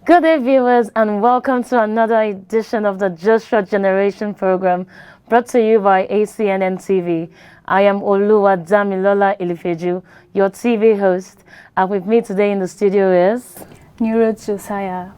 Good day, viewers, and welcome to another edition of the Joshua Generation program brought to you by ACNNTV. I am Oluwa Damilola Ilifeju, your TV host, and with me today in the studio is Nirot Josiah.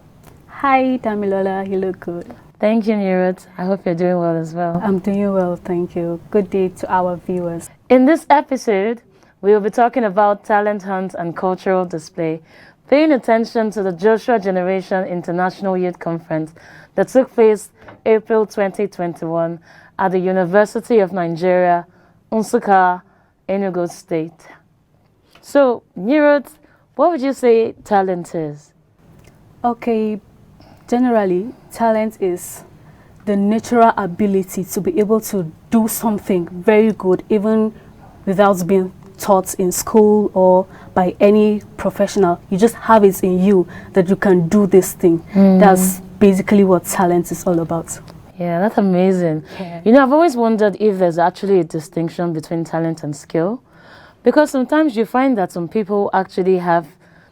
Hi, Damilola, you look good. Thank you, Nirot. I hope you're doing well as well. I'm doing well, thank you. Good day to our viewers. In this episode, we will be talking about talent hunt and cultural display, paying attention to the Joshua Generation International Youth Conference that took place April 2021 at the University of Nigeria, Nsukka, Enugu State. So, Nirot, what would you say talent is? Okay, generally, talent is the natural ability to be able to do something very good even without being taught in school or by any professional. You just have it in you that you can do this thing. That's basically what talent is all about. Yeah, that's amazing. Yeah. You know, I've always wondered if there's actually a distinction between talent and skill, because sometimes you find that some people actually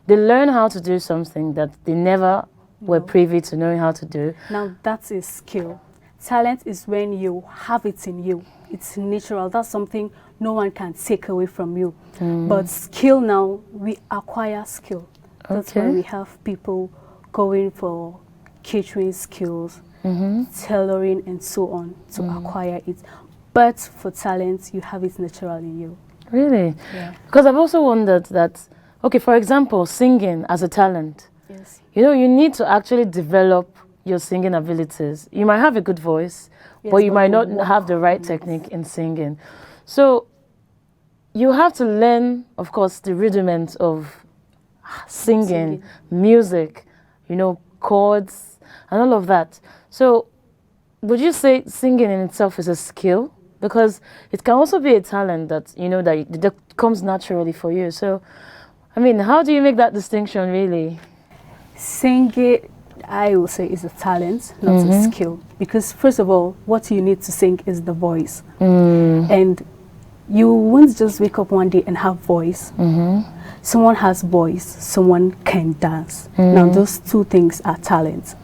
they learn how to do something that they never were privy to knowing how to do. Now, that's a skill. Talent is when you have it in you. It's natural. That's something no one can take away from you. But skill now, we acquire skill. That's why we have people going for catering skills, tailoring and so on to acquire it. But for talent, you have it natural in you. Really? Yeah. Because I've also wondered that, okay, for example, singing as a talent. Yes. You know, you need to actually develop your singing abilities. You might have a good voice, Yes, but you might not work have the right technique in singing. So you have to learn, of course, the rudiments of singing, music, you know, chords, and all of that. So would you say singing in itself is a skill? Because it can also be a talent that, you know, that comes naturally for you. So, I mean, how do you make that distinction, really? Singing, I will say, is a talent, not a skill. Because first of all, what you need to sing is the voice. And you won't just wake up one day and have voice. Someone has voice, someone can dance. Now, those two things are talent.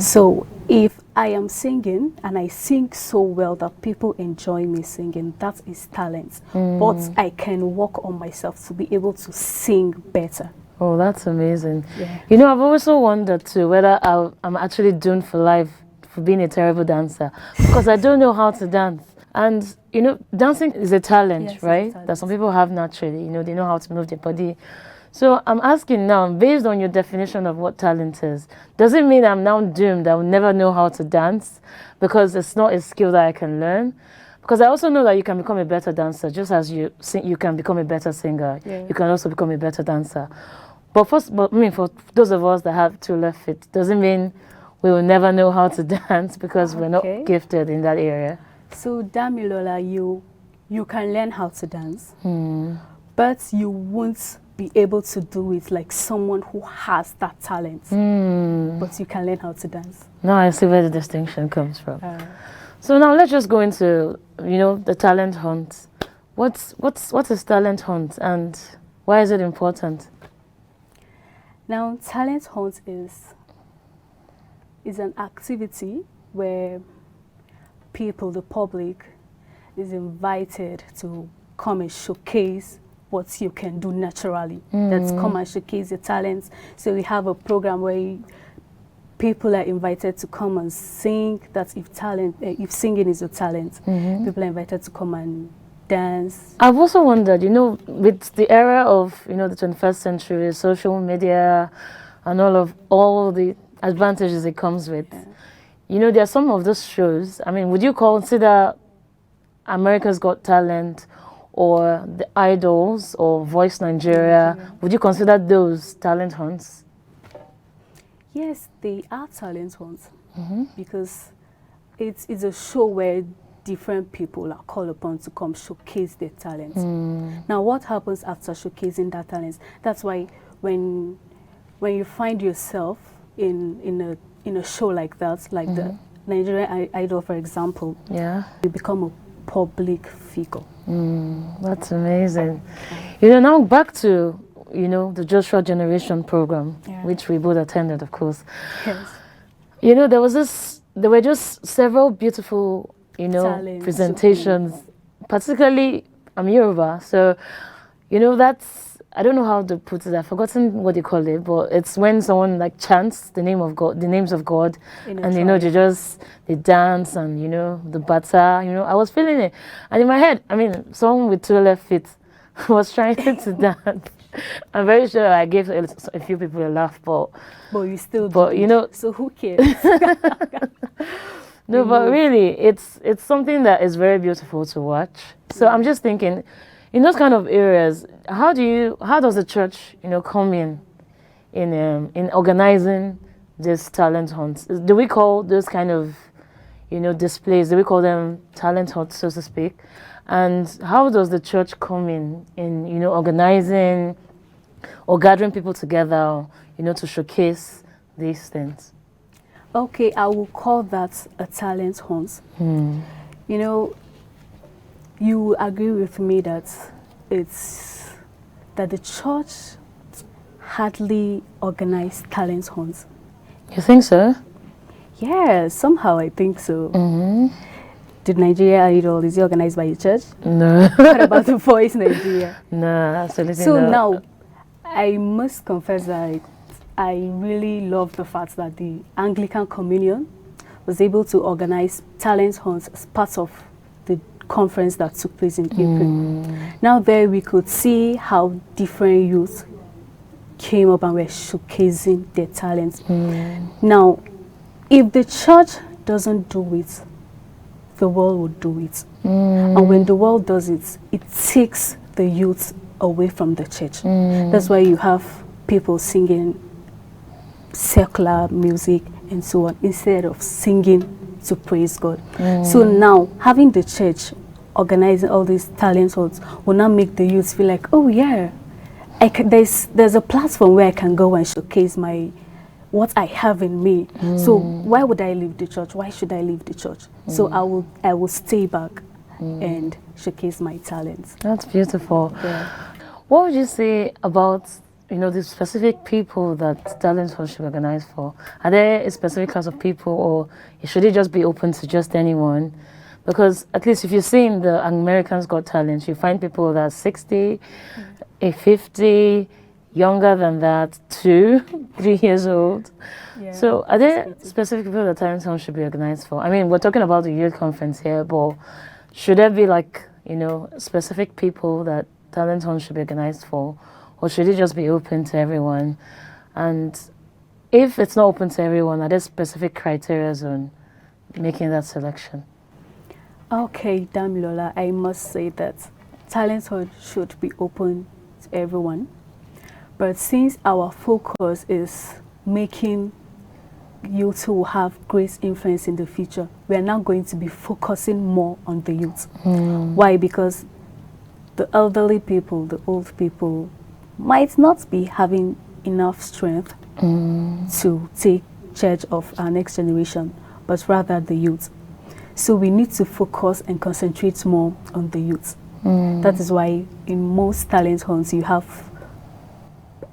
So if I am singing and I sing so well that people enjoy me singing, that is talent. But I can work on myself to be able to sing better. Oh, that's amazing. Yeah. You know, I've also wondered too whether I'm actually doomed for life for being a terrible dancer, because I don't know how to dance. And, you know, dancing is a talent, Yes, right? it's a talent. That some people have naturally, you know, they know how to move their body. So I'm asking now, based on your definition of what talent is, does it mean I'm now doomed? I will never know how to dance because it's not a skill that I can learn? Because I also know that you can become a better dancer, just as you can become a better singer. Yeah. You can also become a better dancer. But for those of us that have two left feet, doesn't mean we will never know how to dance because we're not gifted in that area. So, Damilola, you can learn how to dance, but you won't be able to do it like someone who has that talent. But you can learn how to dance. Now I see where the distinction comes from. So now let's just go into, you know, the talent hunt. What is talent hunt and why is it important? Now, talent hunt is an activity where people, the public, is invited to come and showcase what you can do naturally. That's come and showcase your talents. So we have a program where people are invited to come and sing. That's if singing is your talent. People are invited to come and dance. I've also wondered, you know, with the era of, you know, the 21st century, social media, and all the advantages it comes with. You know, there are some of those shows. I mean, would you consider America's Got Talent or The Idols or Voice Nigeria? Would you consider those talent hunts? Yes, they are talent hunts because it's a show where different people are called upon to come showcase their talents. Now, what happens after showcasing that talent? That's why when you find yourself in a show like that, like the Nigerian Idol, for example, you become a public figure. That's amazing. You know, now back to, you know, the Joshua Generation program, which we both attended, of course. Yes. You know, there were just several beautiful, you know, presentations, particularly I'm Yoruba, so, you know, I don't know how to put it. I've forgotten what you call it, but it's when someone like chants the name of God, the names of God, and you know they dance and you know the bata. You know, I was feeling it, and in my head, I mean, someone with 2 left feet was trying to dance. I'm very sure I gave a few people a laugh, but you still. But you know, so who cares? No, but really, it's something that is very beautiful to watch. So I'm just thinking, in those kind of areas, how does the church, you know, come in organizing these talent hunts? Do we call those kind of, you know, displays, do we call them talent hunts, so to speak? And how does the church come in you know, organizing or gathering people together, you know, to showcase these things? Okay, I will call that a talent hunt. You know, you agree with me that the church hardly organized talent hunts. You think so? Yeah, somehow I think so. Did Nigeria Idol, is it organized by the church? No. What about the Voice Nigeria? No, absolutely not. So now, I must confess that I really love the fact that the Anglican Communion was able to organize talent hunts as part of the conference that took place in April. Now there we could see how different youth came up and were showcasing their talents. Now, if the church doesn't do it, the world will do it. And when the world does it, it takes the youth away from the church. That's why you have people singing secular music and so on, instead of singing to praise God. So now, having the church organizing all these talent hunts will now make the youth feel like, oh yeah, there's a platform where I can go and showcase what I have in me. So why would I leave the church? Why should I leave the church? So I will stay back and showcase my talents. That's beautiful. Yeah. What would you say about, you know, the specific people that talent hunt should be organized for? Are there a specific class of people, or should it just be open to just anyone? Because at least if you're seeing the Americans Got Talent, you find people that are 60, 50, younger than that, 2, 3 years old. Yeah, so are there specific people that talent hunt should be organized for? I mean, we're talking about the youth conference here, but should there be, like, you know, specific people that talent hunt should be organized for? Or should it just be open to everyone? And if it's not open to everyone, are there specific criteria on making that selection? Okay, Damilola, I must say that talent hunt should be open to everyone. But since our focus is making youth who will have great influence in the future, we are now going to be focusing more on the youth. Why? Because the elderly people, the old people, might not be having enough strength to take charge of our next generation, but rather the youth. So we need to focus and concentrate more on the youth. That is why in most talent hunts you have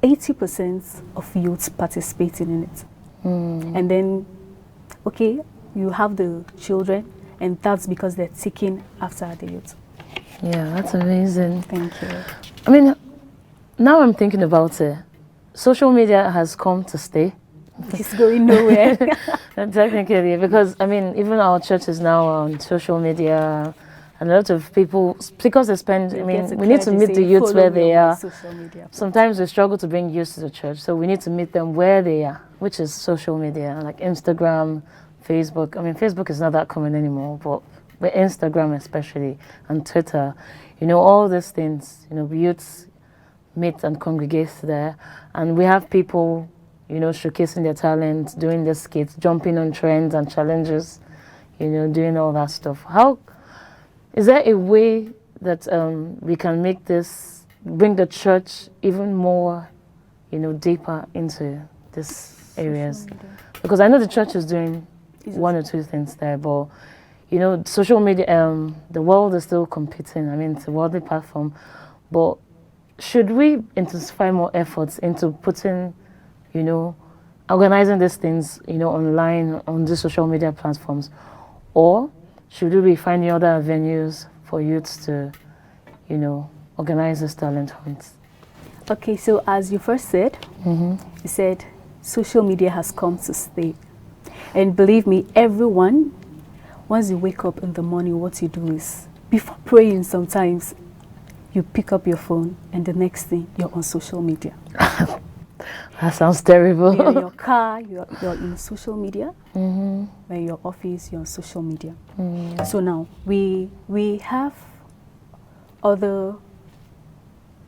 80% of youth participating in it. And then, okay, you have the children, and that's because they're taking after the youth. Yeah, that's amazing. Thank you. I mean, now I'm thinking about it. Social media has come to stay. It's going nowhere. Technically, because I mean, even our church is now on social media, and a lot of people, because they spend. I mean, we need to meet the youths where they are. Sometimes we struggle to bring youth to the church, so we need to meet them where they are, which is social media, like Instagram, Facebook. I mean, Facebook is not that common anymore, but with Instagram especially, and Twitter, you know, all these things, you know, youths meet and congregate there, and we have people, you know, showcasing their talent, doing their skits, jumping on trends and challenges, you know, doing all that stuff. How is there a way that we can make this, bring the church even more, you know, deeper into these areas? Because I know the church is doing one or two things there, but you know, social media, the world is still competing. I mean, it's a worldly platform, but should we intensify more efforts into putting, you know, organizing these things, you know, online on the social media platforms, or should we be finding other avenues for youths to, you know, organize these talent hunts? Okay, so as you first said, you said social media has come to stay, and believe me, everyone, once you wake up in the morning, what you do is, before praying sometimes, you pick up your phone and the next thing, you're on social media. That sounds terrible. You're in your car, you're in social media. When you're in your office, you're on social media. So now, we have other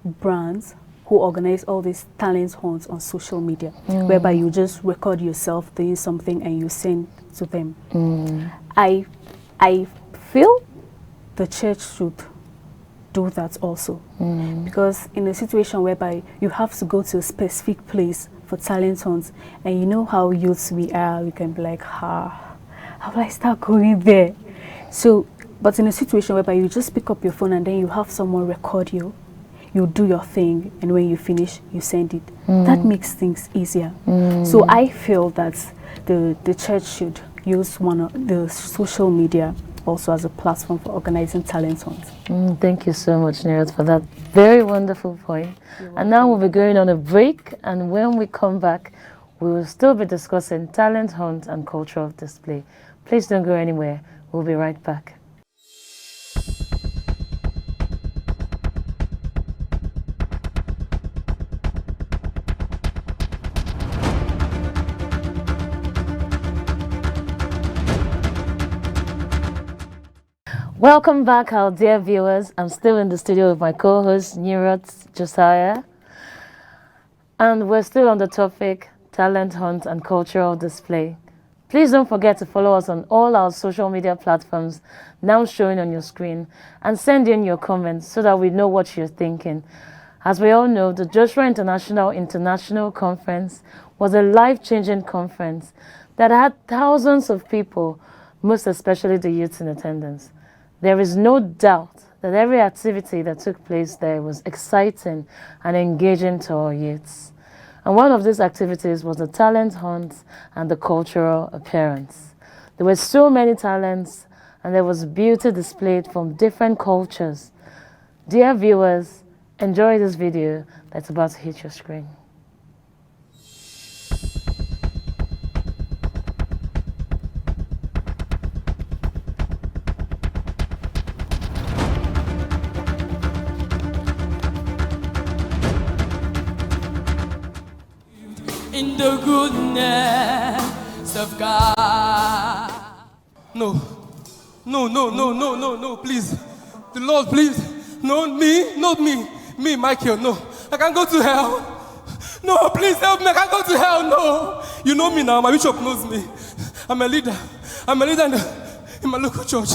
brands who organize all these talent hunts on social media, whereby you just record yourself doing something and you send to them. I feel the church should do that also, because in a situation whereby you have to go to a specific place for talent hunts, and you know how youths we are, we can be like, how will I start going there? So, but in a situation whereby you just pick up your phone and then you have someone record you, you do your thing, and when you finish, you send it. That makes things easier. So I feel that the church should use one of the social media also as a platform for organizing talent hunts. Thank you so much, Neeraj, for that very wonderful point. And now we'll be going on a break, and when we come back, we will still be discussing talent hunt and cultural display. Please don't go anywhere. We'll be right back. Welcome back, our dear viewers. I'm still in the studio with my co-host, Neeraj Josiah. And we're still on the topic, talent hunt and cultural display. Please don't forget to follow us on all our social media platforms now showing on your screen, and send in your comments so that we know what you're thinking. As we all know, the Joshua International Conference was a life-changing conference that had thousands of people, most especially the youths in attendance. There is no doubt that every activity that took place there was exciting and engaging to our youths. And one of these activities was the talent hunt and the cultural appearance. There were so many talents, and there was beauty displayed from different cultures. Dear viewers, enjoy this video that's about to hit your screen. In the goodness of God. No, please. The Lord, please. No, not me. Me, Michael, no. I can't go to hell. No, please help me. I can't go to hell, no. You know me now. My bishop knows me. I'm a leader in my local church.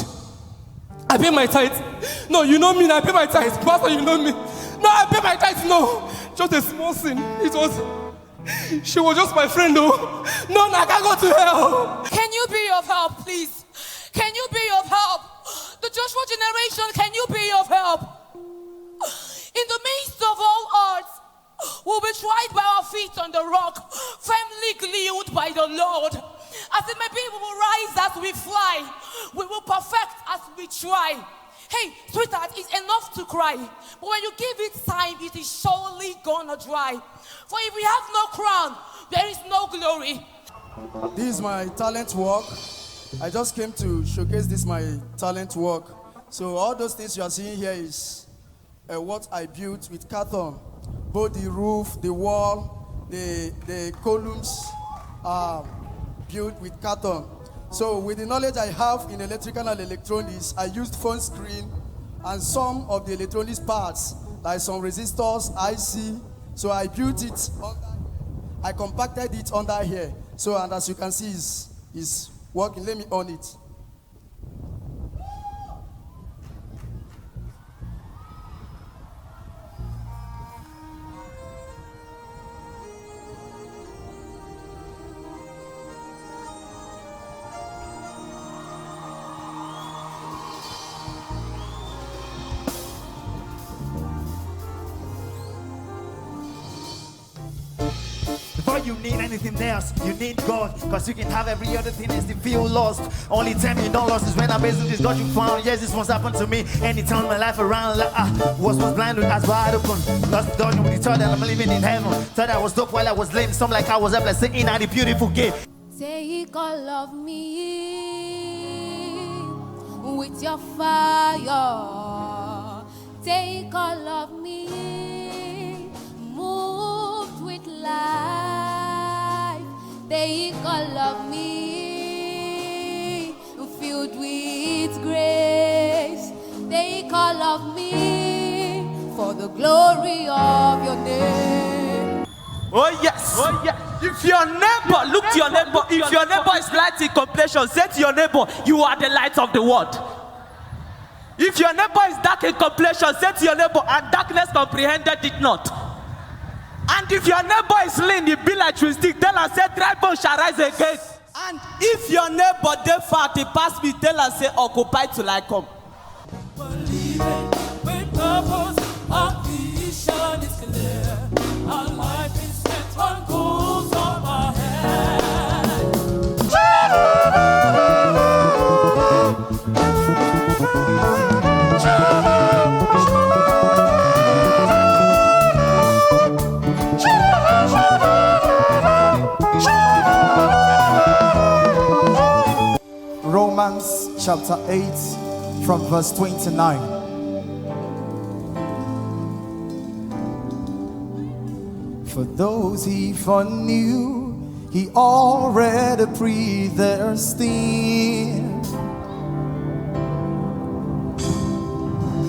I pay my tithe. No, you know me now. I pay my tithe. Pastor, you know me. No, I pay my tithe, no. Just a small sin. She was just my friend, though. No, I can't go to hell. Can you be of help, please? Can you be of help? The Joshua generation, can you be of help? In the midst of all odds, we'll be tried by our feet on the rock, firmly glued by the Lord. As it may be, we will rise as we fly. We will perfect as we try. Hey, sweetheart, it's enough to cry. But when you give it time, it is surely gonna dry. For if we have no crown, there is no glory. This is my talent work. I just came to showcase this my talent work. So all those things you are seeing here is what I built with carton. Both the roof, the wall, the columns are built with carton. So with the knowledge I have in electrical and electronics, I used phone screen and some of the electronics parts, like some resistors, IC. So I built it under, I compacted it under here. So, and as you can see, it's working. Let me on it. Before you need anything else, you need God. Cause you can have every other thing and still feel lost. Only time you don't lost is when I'm based on this God you found. Yes, this once happened to me. Anytime my life around, like was blind with eyes wide open. Lost God with the thought that I'm living in heaven. Thought I was dope while I was lame. Some like I was up like sitting at the beautiful gate. Take all of me with your fire. Take all of me, moved with life. Take all of me, filled with grace. Take all of me for the glory of your name. Oh yes, oh yes. If your neighbor, look to your neighbor. If your neighbor is light in complexion, say to your neighbor, you are the light of the world. If your neighbor is dark in complexion, say to your neighbor, and darkness comprehended it not. And if your neighbor is lean, he be like tree stick, tell her, say, dry bones shall rise again. And if your neighbor dey fat, he pass me, tell her, say, occupy till I come. Believing with purpose, our vision is clear. Our life is set on goals of our head. Romans chapter 8 from verse 29. For those he foreknew, he already predestined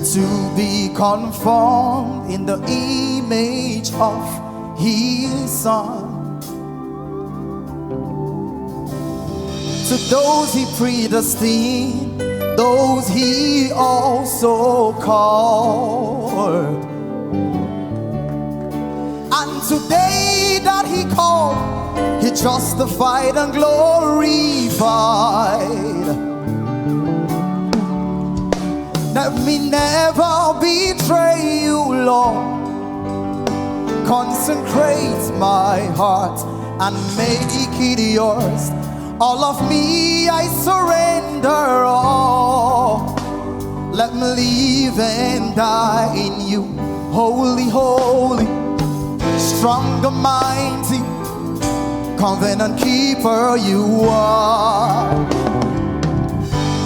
to be conformed in the image of his Son. To those he predestined, those he also called. And today that he called, he justified and glorified. Let me never betray you, Lord. Consecrate my heart and make it yours. All of me I surrender all. Let me live and die in you. Holy, holy, strong and mighty, covenant keeper you are.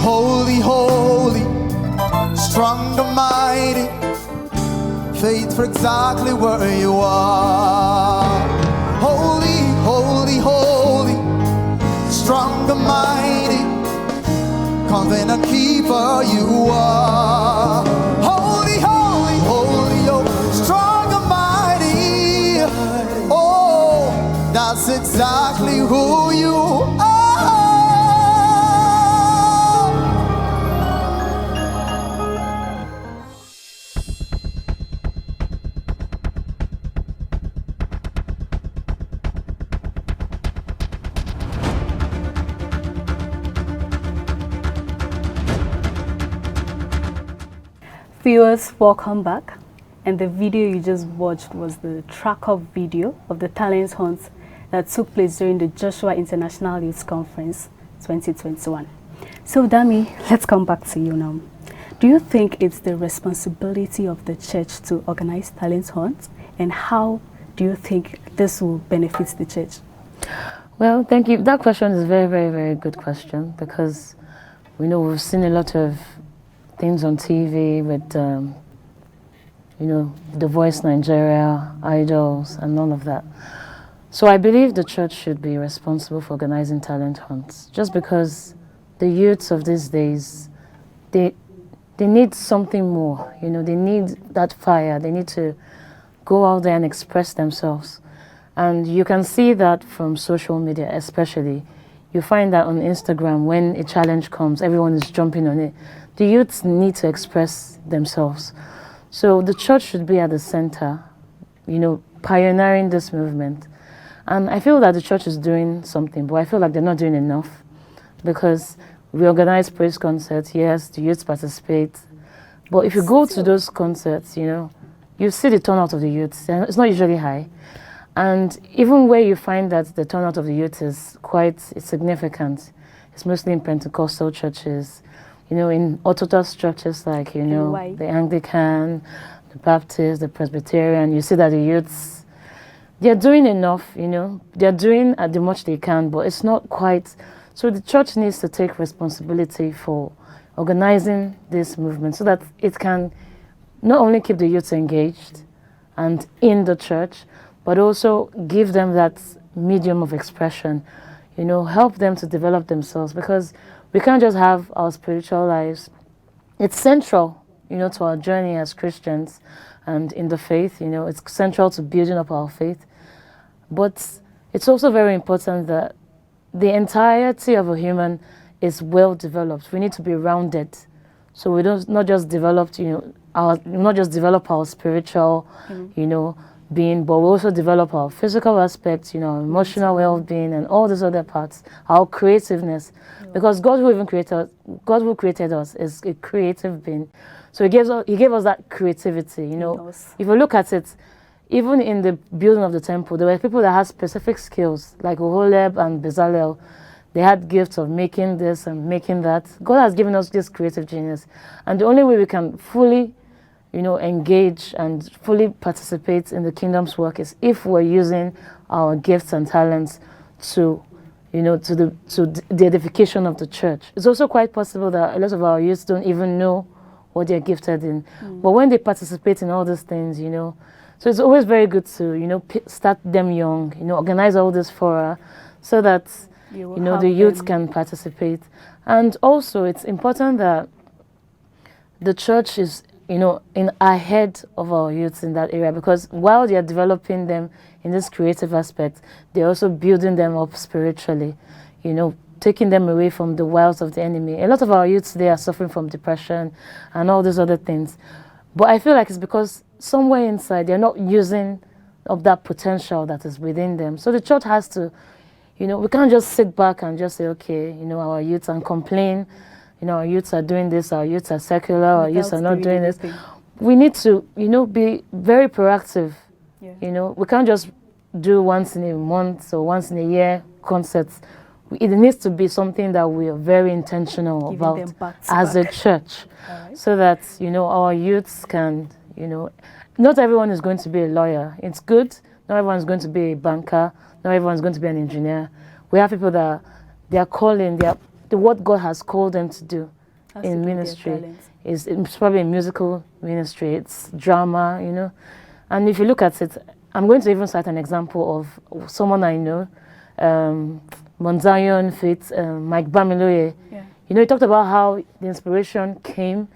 Holy, holy, strong and mighty, faithful exactly where you are. Holy, holy, holy, strong and mighty, covenant keeper you are. Holy, holy, holy, oh, strong and mighty. Oh, that's exactly who you are. Viewers, welcome back. And the video you just watched was the track-up video of the talent hunt that took place during the Joshua International Youth Conference 2021. So Dami, let's come back to you now. Do you think it's the responsibility of the church to organize talent hunts? And how do you think this will benefit the church? Well, thank you. That question is a very, very, very good question, because we know we've seen a lot of things on TV with, you know, The Voice Nigeria, Idols, and all of that. So I believe the church should be responsible for organizing talent hunts, just because the youths of these days, they need something more. You know, they need that fire. They need to go out there and express themselves. And you can see that from social media, especially. You find that on Instagram, when a challenge comes, everyone is jumping on it. The youths need to express themselves. So the church should be at the center, you know, pioneering this movement. And I feel that the church is doing something, but I feel like they're not doing enough, because we organize praise concerts, yes, the youths participate. But if you go to those concerts, you know, you see the turnout of the youths. It's not usually high. And even where you find that the turnout of the youth is quite significant, it's mostly in Pentecostal churches, you know, in Orthodox churches like, you know, the Anglican, the Baptist, the Presbyterian. You see that the youths, they're doing enough, you know, they're doing the much they can, but it's not quite. So the church needs to take responsibility for organizing this movement so that it can not only keep the youths engaged and in the church, but also give them that medium of expression, you know, help them to develop themselves, because we can't just have our spiritual lives. It's central, you know, to our journey as Christians and in the faith, you know, it's central to building up our faith. But it's also very important that the entirety of a human is well developed. We need to be rounded. So we don't not just develop, you know, not just develop our spiritual, you know, being, but we also develop our physical aspects, you know, emotional well-being and all these other parts, our creativeness, because God who created us is a creative being. So He gave us that creativity, you know. If you look at it, even in the building of the temple, there were people that had specific skills, like Oholeb and Bezalel. They had gifts of making this and making that. God has given us this creative genius, and the only way we can fully, you know, engage and fully participate in the kingdom's work is if we're using our gifts and talents to, you know, to the edification of the church. It's also quite possible that a lot of our youth don't even know what they're gifted in. But when they participate in all these things, you know, so it's always very good to, you know, start them young, you know, organize all this fora so that, you know, the youth can participate. And also it's important that the church is, you know, ahead of our youths in that area, because while they are developing them in this creative aspect, they're also building them up spiritually, you know, taking them away from the wiles of the enemy. A lot of our youths, they are suffering from depression and all these other things. But I feel like it's because somewhere inside, they're not using of that potential that is within them. So the church has to, you know, we can't just sit back and just say, okay, you know, our youths, and complain, you know, our youths are doing this, our youths are secular, our youths are not doing this. We need to, you know, be very proactive. You know, we can't just do once in a month or once in a year concerts. It needs to be something that we are very intentional about as a church, so that, you know, our youths can, you know, not everyone is going to be a lawyer. It's good. Not everyone is going to be a banker. Not everyone is going to be an engineer. We have people that they are calling, what God has called them to do in ministry is it's probably a musical ministry. It's drama, you know. And if you look at it, I'm going to even cite an example of someone I know, Mount Zion Faith, Mike Bamiloye. You know, he talked about how the inspiration came,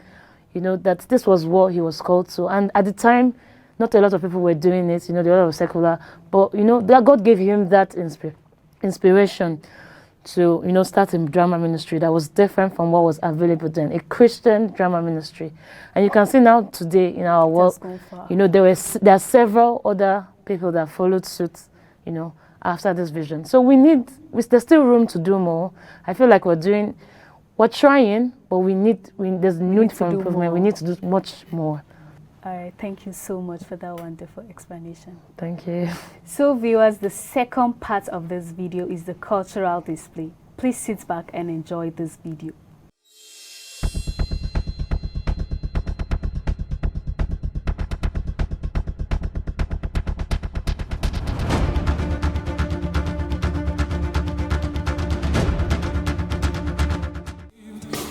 you know, that this was what he was called to. And at the time, not a lot of people were doing it, you know, they were all secular. But, you know, that God gave him that inspiration to, you know, start a drama ministry that was different from what was available then, a Christian drama ministry. And you can see now today in our world, you know, there are several other people that followed suit, you know, after this vision. So there's still room to do more. I feel like we're trying, but there's need for improvement. We need to do much more. All right, thank you so much for that wonderful explanation. Thank you. So viewers, the second part of this video is the cultural display. Please sit back and enjoy this video.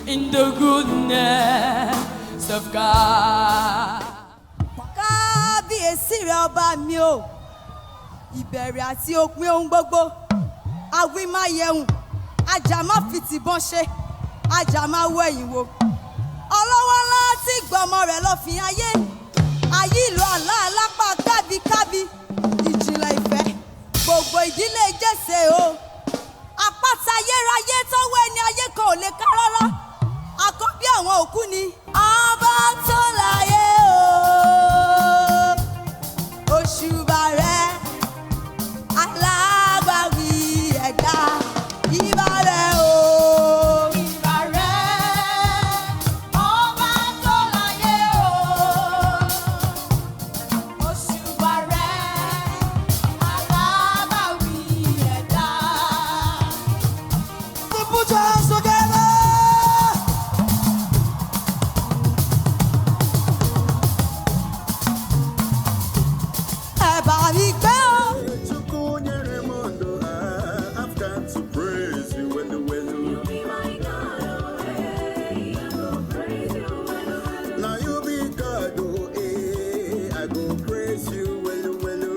in the goodness of God. Kábíyèsí rẹ̀ ọba mi o, ìbẹ̀rẹ̀ àti òpin ohun gbogbo, àwímáyẹ̀hùn, ajá má fi tìbọn ṣe, ajá má wọ ẹ̀yìn wò. Ọlọ́wọ́ ńlá tí gbọmọ rẹ̀ lọ fi ayé, ayé ìlú àlá alápá kábíkábí, ìjìnlẹ̀ ìfẹ́, gbogbo ìdílé Jésè o. Àpáta ayérayé tọ́wọ́ ẹni ayé kan ò lè ká rárá, àkọ́bí àwọn òkú ni. Ọba tó láyé o, òṣùbà rẹ̀, alágbàwí ẹ̀dá, ìbà rẹ̀ o. Ìbà rẹ̀, ọba tó láyé o, òṣùbà rẹ̀, alágbàwí ẹ̀dá. Put your hands together. Ẹ bá mi gbé o. I've got to praise you when the weather. Now you be God, oh, I go praise you when the weather.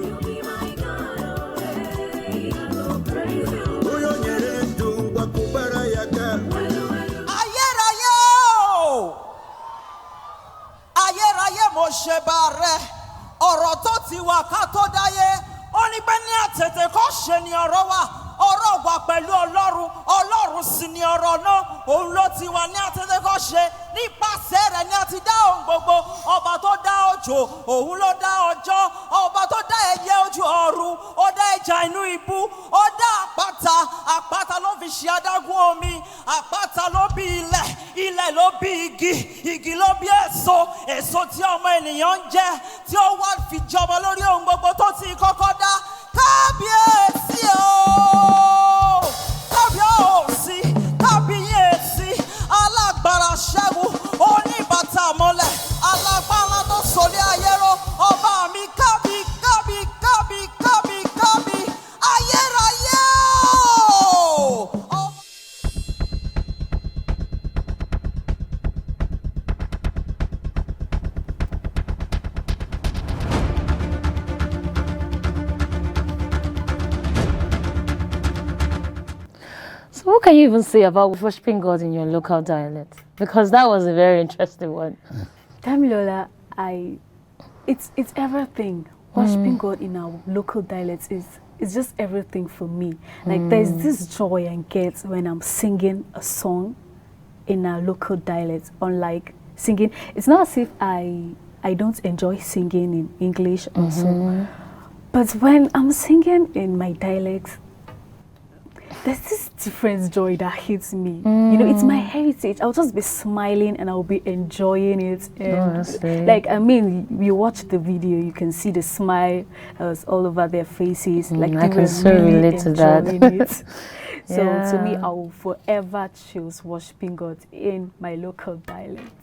Ayérayé o, ayérayé mo ṣe bá rẹ, ọ̀rọ̀ tó ti wà ká tó dáyé, ó ní pé ní àtètè kọ́ ṣe ni ọ̀rọ̀ wà, ọ̀rọ̀ wà pẹ̀lú Ọlọ́run, Ọlọ́run sì ni ọ̀rọ̀ náà, òun ló ti wà ní àtètè kọ́ ṣe, nípasẹ̀ rẹ̀ ni a ti dá ohun gbogbo, ọba tó dá òjò, òun ló dá ọjọ́, ọba tó dá ẹyẹ ojú ọ̀run, ó dá ẹja inú ibú, ó dá àpáta, àpáta ló fi ṣe adágún omi, àpáta ló bí ilẹ̀, ilẹ̀ ló bí igi, igi ló bí èso, èso tí ọmọ ènìyàn ń jẹ, tí ó wá fi jọba lórí ohun gbogbo tó ti kọ́kọ́ dá. Kábíyèsí o, kábíyèsí, kábíyèsí, alágbára ṣẹ́gun, oníbàtà mọ́lẹ̀, alágbára tó sọlé ayéró, ọba mi kábí, kábí, kábí, kábí, kábí, ayérayé o. So what can you even say about worshiping God in your local dialect? Because that was a very interesting one. Damilola, it's everything. Worshiping God in our local dialects is just everything for me. Like there's this joy I get when I'm singing a song in our local dialect. Unlike singing, it's not as if I don't enjoy singing in English also, but when I'm singing in my dialect, there's this different joy that hits me. You know, it's my heritage. I'll just be smiling and I'll be enjoying it. And like, I mean, you watch the video, you can see the smile all over their faces. Like I they can were so really relate to that. enjoying it. So Yeah. to me, I will forever choose worshiping God in my local dialect.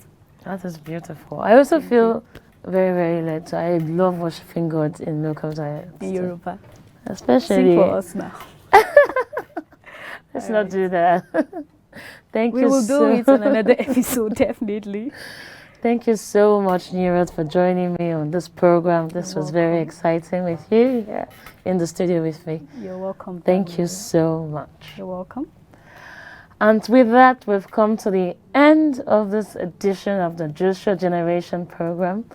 That is beautiful. I also feel very, very led. I love worshiping God in local dialects. In Yoruba. Especially. Sing for us now. Let's not do that. Thank We you will so do it on another episode, definitely. Thank you so much, Nirot, for joining me on this program. This was very exciting with you here in the studio with me. You're welcome. Thank you Damilola. so much. You're welcome. And with that, we've come to the end of this edition of the Joshua Generation program.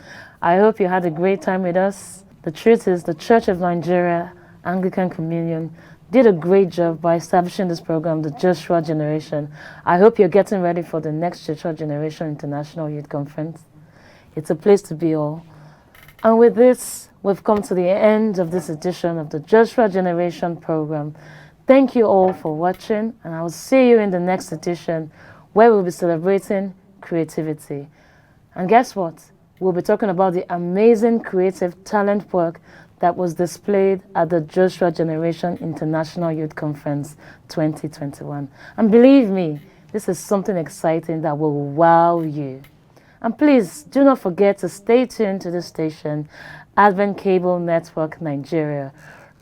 I hope you had a great time with us. The truth is, the Church of Nigeria Anglican Communion did a great job by establishing this program, the Joshua Generation. I hope you're getting ready for the next Joshua Generation International Youth Conference. It's a place to be all. And with this, we've come to the end of this edition of the Joshua Generation program. Thank you all for watching, and I will see you in the next edition where we'll be celebrating creativity. And guess what? We'll be talking about the amazing creative talent work that was displayed at the Joshua Generation International Youth Conference 2021. And believe me, this is something exciting that will wow you. And please do not forget to stay tuned to the station, Advent Cable Network Nigeria,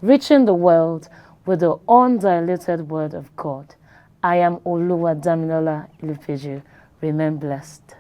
reaching the world with the undiluted word of God. I am Oluwa Damilola Ilupeju, Remain blessed.